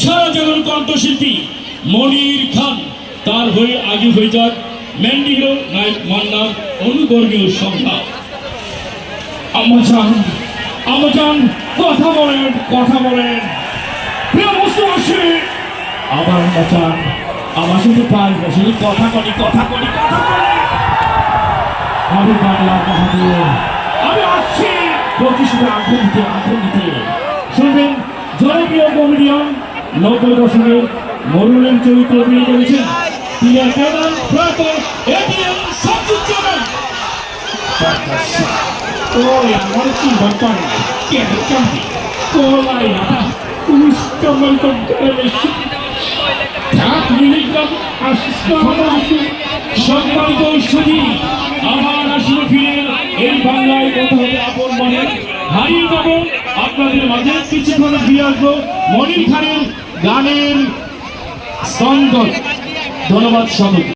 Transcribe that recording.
সারা জীবন কণ্ঠশিল্পী মনির খান, তার হয়ে আগে হয়ে যাক মেন্ডি হিরো নায়ক মান্না অনুকর্মীয় সংখ্যা। আমাজান কথা বলেন, কথা বলেন। প্রিয় মুসলিম, আবার বাঁচান, আমার সাথে পাঁচ বছর কথা করি, কথা করি, কথা করি। আমি বাংলা বাহাদুর, আমি আসছি প্রতিশোধে আগুন দিতে, আগুন দিতে। শুনবেন জনপ্রিয় কমেডিয়ান 90 দশকের মরুলের চরিত্র অভিনয় করেছেন তিনি প্রয়াত এটিএম শামসুজ্জামান। ওই আমার কি ব্যাপার, কেন কেমন কোলাই না উষ্টমল করে সম্মানিত সুধী, আমার আসলে ফিরে এই বাংলায় কথা হবে আপন মনে হারিয়ে যাবো আপনাদের মাঝে। কিছুক্ষণ ফিরে আসবো মনির খানের গানের সঙ্গ। ধন্যবাদ সকলকে।